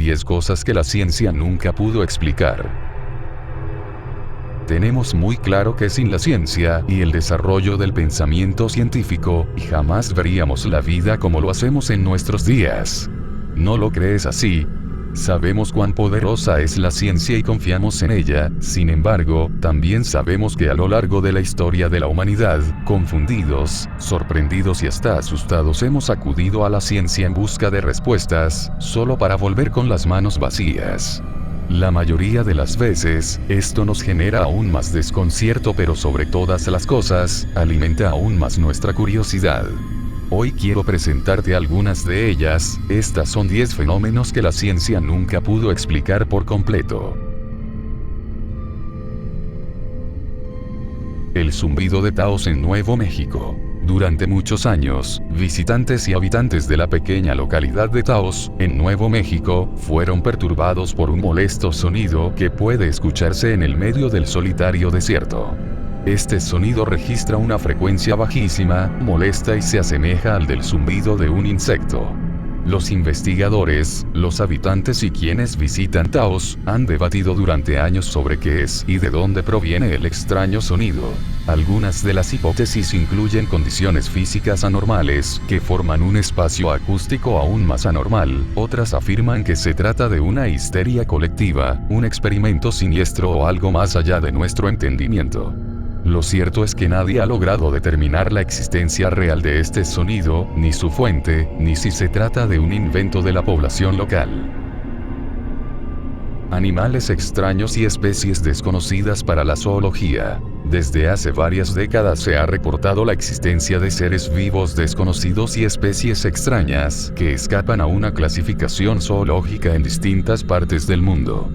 10 cosas que la ciencia nunca pudo explicar. Tenemos muy claro que sin la ciencia y el desarrollo del pensamiento científico, jamás veríamos la vida como lo hacemos en nuestros días. ¿No lo crees así? Sabemos cuán poderosa es la ciencia y confiamos en ella, sin embargo, también sabemos que a lo largo de la historia de la humanidad, confundidos, sorprendidos y hasta asustados hemos acudido a la ciencia en busca de respuestas, solo para volver con las manos vacías. La mayoría de las veces, esto nos genera aún más desconcierto, pero sobre todas las cosas, alimenta aún más nuestra curiosidad. Hoy quiero presentarte algunas de ellas. Estas son 10 fenómenos que la ciencia nunca pudo explicar por completo. El zumbido de Taos en Nuevo México. Durante muchos años, visitantes y habitantes de la pequeña localidad de Taos, en Nuevo México, fueron perturbados por un molesto sonido que puede escucharse en el medio del solitario desierto. Este sonido registra una frecuencia bajísima, molesta y se asemeja al del zumbido de un insecto. Los investigadores, los habitantes y quienes visitan Taos, han debatido durante años sobre qué es y de dónde proviene el extraño sonido. Algunas de las hipótesis incluyen condiciones físicas anormales, que forman un espacio acústico aún más anormal, otras afirman que se trata de una histeria colectiva, un experimento siniestro o algo más allá de nuestro entendimiento. Lo cierto es que nadie ha logrado determinar la existencia real de este sonido, ni su fuente, ni si se trata de un invento de la población local. Animales extraños y especies desconocidas para la zoología. Desde hace varias décadas se ha reportado la existencia de seres vivos desconocidos y especies extrañas, que escapan a una clasificación zoológica en distintas partes del mundo.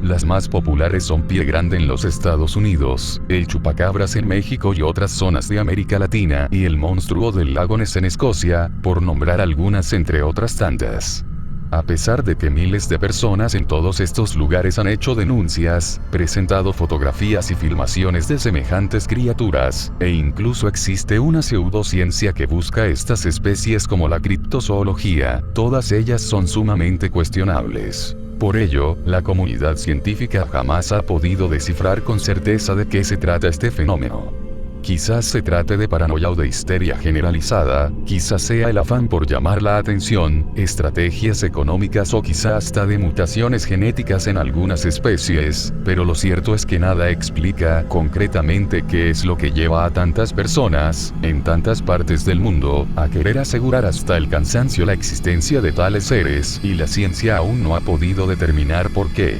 Las más populares son pie grande en los Estados Unidos, el chupacabras en México y otras zonas de América Latina y el monstruo del lago Ness en Escocia, por nombrar algunas entre otras tantas. A pesar de que miles de personas en todos estos lugares han hecho denuncias, presentado fotografías y filmaciones de semejantes criaturas, e incluso existe una pseudociencia que busca estas especies como la criptozoología, todas ellas son sumamente cuestionables. Por ello, la comunidad científica jamás ha podido descifrar con certeza de qué se trata este fenómeno. Quizás se trate de paranoia o de histeria generalizada, quizás sea el afán por llamar la atención, estrategias económicas o quizás hasta de mutaciones genéticas en algunas especies, pero lo cierto es que nada explica concretamente qué es lo que lleva a tantas personas, en tantas partes del mundo, a querer asegurar hasta el cansancio la existencia de tales seres, y la ciencia aún no ha podido determinar por qué.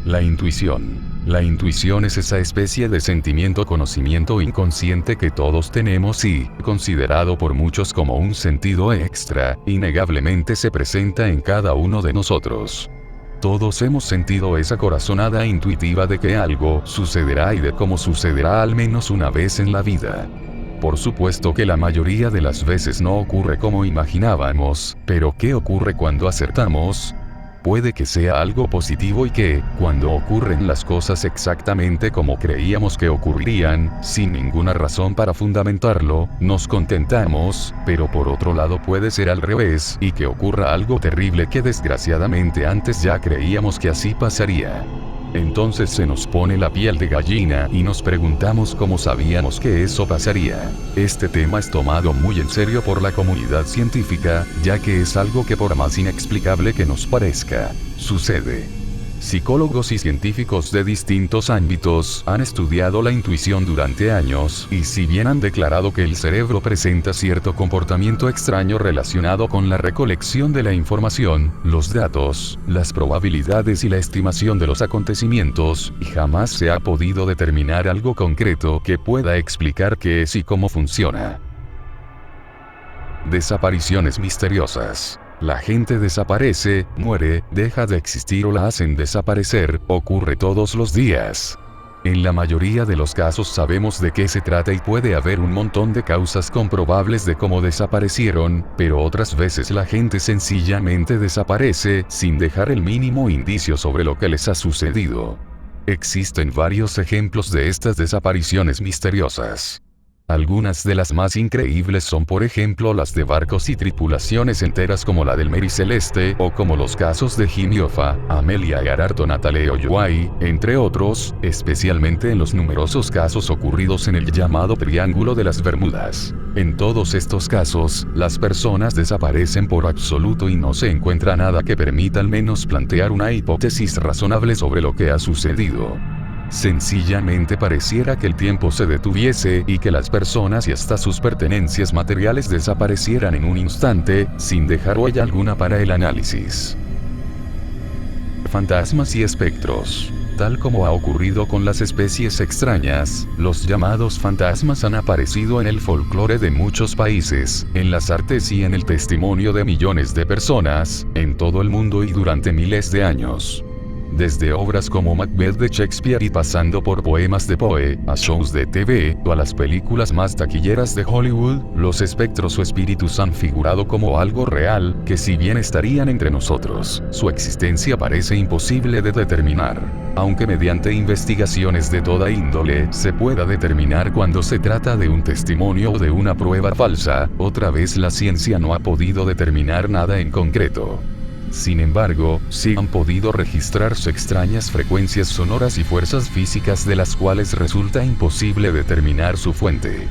La intuición. La intuición es esa especie de sentimiento-conocimiento inconsciente que todos tenemos y, considerado por muchos como un sentido extra, innegablemente se presenta en cada uno de nosotros. Todos hemos sentido esa corazonada intuitiva de que algo sucederá y de cómo sucederá al menos una vez en la vida. Por supuesto que la mayoría de las veces no ocurre como imaginábamos, pero ¿qué ocurre cuando acertamos? Puede que sea algo positivo y que, cuando ocurren las cosas exactamente como creíamos que ocurrirían, sin ninguna razón para fundamentarlo, nos contentamos, pero por otro lado puede ser al revés, y que ocurra algo terrible que desgraciadamente antes ya creíamos que así pasaría. Entonces se nos pone la piel de gallina y nos preguntamos cómo sabíamos que eso pasaría. Este tema es tomado muy en serio por la comunidad científica, ya que es algo que por más inexplicable que nos parezca, sucede. Psicólogos y científicos de distintos ámbitos han estudiado la intuición durante años, y si bien han declarado que el cerebro presenta cierto comportamiento extraño relacionado con la recolección de la información, los datos, las probabilidades y la estimación de los acontecimientos, jamás se ha podido determinar algo concreto que pueda explicar qué es y cómo funciona. Desapariciones misteriosas. La gente desaparece, muere, deja de existir o la hacen desaparecer, ocurre todos los días. En la mayoría de los casos sabemos de qué se trata y puede haber un montón de causas comprobables de cómo desaparecieron, pero otras veces la gente sencillamente desaparece, sin dejar el mínimo indicio sobre lo que les ha sucedido. Existen varios ejemplos de estas desapariciones misteriosas. Algunas de las más increíbles son por ejemplo las de barcos y tripulaciones enteras como la del Mary Celeste o como los casos de Jimmy Hoffa, Amelia Earhart o Nathaniel Ohio, entre otros, especialmente en los numerosos casos ocurridos en el llamado Triángulo de las Bermudas. En todos estos casos, las personas desaparecen por absoluto y no se encuentra nada que permita al menos plantear una hipótesis razonable sobre lo que ha sucedido. Sencillamente pareciera que el tiempo se detuviese y que las personas y hasta sus pertenencias materiales desaparecieran en un instante, sin dejar huella alguna para el análisis. Fantasmas y espectros. Tal como ha ocurrido con las especies extrañas, los llamados fantasmas han aparecido en el folclore de muchos países, en las artes y en el testimonio de millones de personas, en todo el mundo y durante miles de años. Desde obras como Macbeth de Shakespeare y pasando por poemas de Poe, a shows de TV, o a las películas más taquilleras de Hollywood, los espectros o espíritus han figurado como algo real, que si bien estarían entre nosotros, su existencia parece imposible de determinar. Aunque mediante investigaciones de toda índole se pueda determinar cuando se trata de un testimonio o de una prueba falsa, otra vez la ciencia no ha podido determinar nada en concreto. Sin embargo, sí han podido registrarse extrañas frecuencias sonoras y fuerzas físicas de las cuales resulta imposible determinar su fuente.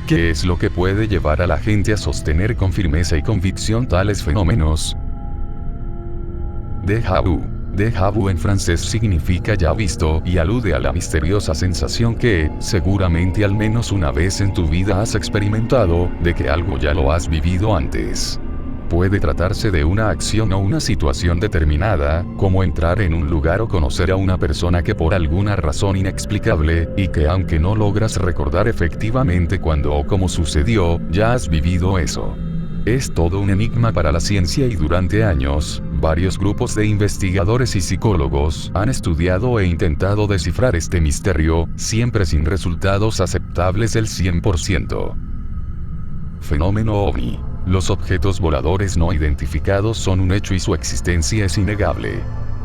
¿Qué es lo que puede llevar a la gente a sostener con firmeza y convicción tales fenómenos? Déjà vu. Déjà vu en francés significa ya visto y alude a la misteriosa sensación que, seguramente al menos una vez en tu vida has experimentado, de que algo ya lo has vivido antes. Puede tratarse de una acción o una situación determinada, como entrar en un lugar o conocer a una persona que por alguna razón inexplicable, y que aunque no logras recordar efectivamente cuándo o cómo sucedió, ya has vivido eso. Es todo un enigma para la ciencia y durante años, varios grupos de investigadores y psicólogos han estudiado e intentado descifrar este misterio, siempre sin resultados aceptables del 100%. Fenómeno OVNI. Los objetos voladores no identificados son un hecho y su existencia es innegable.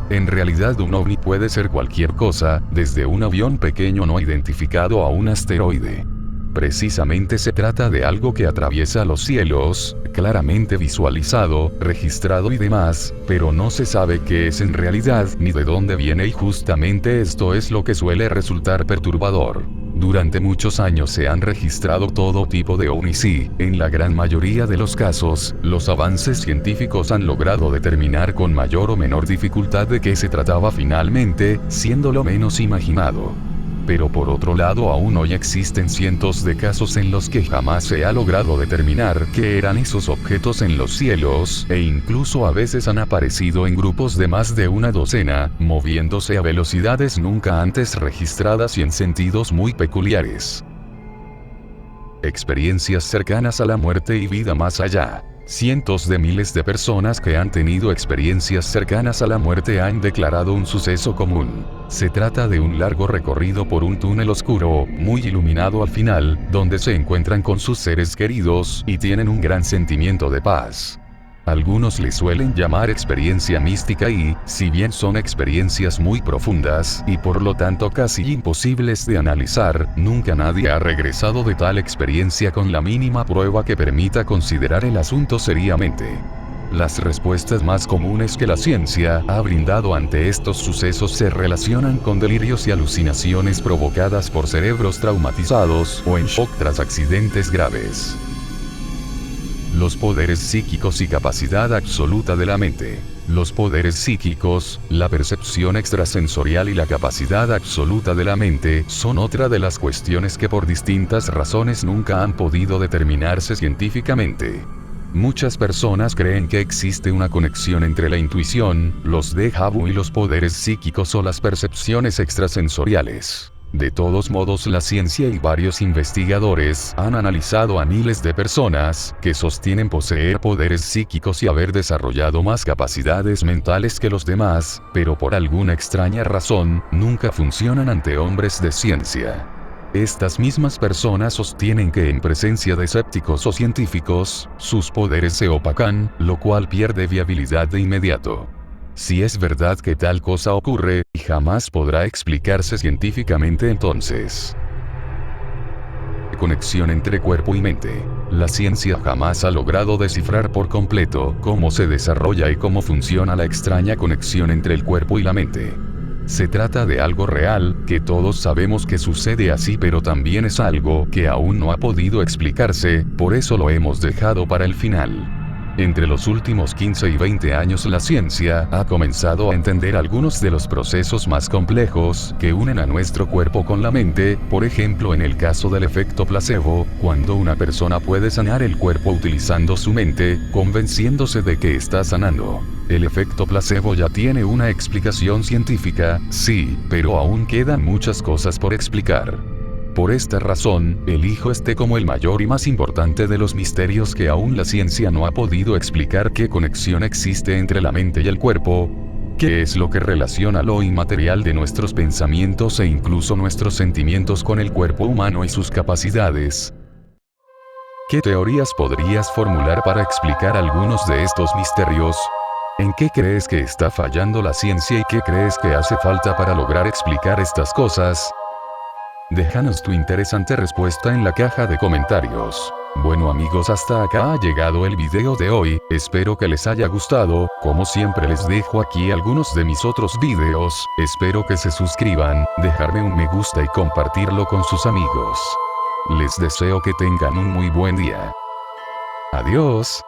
En realidad un ovni puede ser cualquier cosa, desde un avión pequeño no identificado a un asteroide. Precisamente se trata de algo que atraviesa los cielos, claramente visualizado, registrado y demás, pero no se sabe qué es en realidad ni de dónde viene y justamente esto es lo que suele resultar perturbador. Durante muchos años se han registrado todo tipo de ovnis y, en la gran mayoría de los casos, los avances científicos han logrado determinar con mayor o menor dificultad de qué se trataba finalmente, siendo lo menos imaginado. Pero por otro lado aún hoy existen cientos de casos en los que jamás se ha logrado determinar qué eran esos objetos en los cielos, e incluso a veces han aparecido en grupos de más de una docena, moviéndose a velocidades nunca antes registradas y en sentidos muy peculiares. Experiencias cercanas a la muerte y vida más allá. Cientos de miles de personas que han tenido experiencias cercanas a la muerte han declarado un suceso común. Se trata de un largo recorrido por un túnel oscuro, muy iluminado al final, donde se encuentran con sus seres queridos y tienen un gran sentimiento de paz. Algunos le suelen llamar experiencia mística y, si bien son experiencias muy profundas, y por lo tanto casi imposibles de analizar, nunca nadie ha regresado de tal experiencia con la mínima prueba que permita considerar el asunto seriamente. Las respuestas más comunes que la ciencia ha brindado ante estos sucesos se relacionan con delirios y alucinaciones provocadas por cerebros traumatizados o en shock tras accidentes graves. Los poderes psíquicos y capacidad absoluta de la mente. Los poderes psíquicos, la percepción extrasensorial y la capacidad absoluta de la mente son otra de las cuestiones que por distintas razones nunca han podido determinarse científicamente. Muchas personas creen que existe una conexión entre la intuición, los déjà vu y los poderes psíquicos o las percepciones extrasensoriales. De todos modos, la ciencia y varios investigadores han analizado a miles de personas que sostienen poseer poderes psíquicos y haber desarrollado más capacidades mentales que los demás, pero por alguna extraña razón, nunca funcionan ante hombres de ciencia. Estas mismas personas sostienen que en presencia de escépticos o científicos, sus poderes se opacan, lo cual pierde viabilidad de inmediato. Si es verdad que tal cosa ocurre, jamás podrá explicarse científicamente entonces. conexión entre cuerpo y mente. La ciencia jamás ha logrado descifrar por completo cómo se desarrolla y cómo funciona la extraña conexión entre el cuerpo y la mente. Se trata de algo real, que todos sabemos que sucede así, pero también es algo que aún no ha podido explicarse, por eso lo hemos dejado para el final. Entre los últimos 15 y 20 años la ciencia ha comenzado a entender algunos de los procesos más complejos que unen a nuestro cuerpo con la mente, por ejemplo en el caso del efecto placebo, cuando una persona puede sanar el cuerpo utilizando su mente, convenciéndose de que está sanando. El efecto placebo ya tiene una explicación científica, sí, pero aún quedan muchas cosas por explicar. Por esta razón, elijo este como el mayor y más importante de los misterios que aún la ciencia no ha podido explicar: qué conexión existe entre la mente y el cuerpo, qué es lo que relaciona lo inmaterial de nuestros pensamientos e incluso nuestros sentimientos con el cuerpo humano y sus capacidades. ¿Qué teorías podrías formular para explicar algunos de estos misterios? ¿En qué crees que está fallando la ciencia y qué crees que hace falta para lograr explicar estas cosas? Déjanos tu interesante respuesta en la caja de comentarios. Bueno amigos, hasta acá ha llegado el video de hoy, espero que les haya gustado. Como siempre les dejo aquí algunos de mis otros videos, espero que se suscriban, dejarme un me gusta y compartirlo con sus amigos. Les deseo que tengan un muy buen día. Adiós.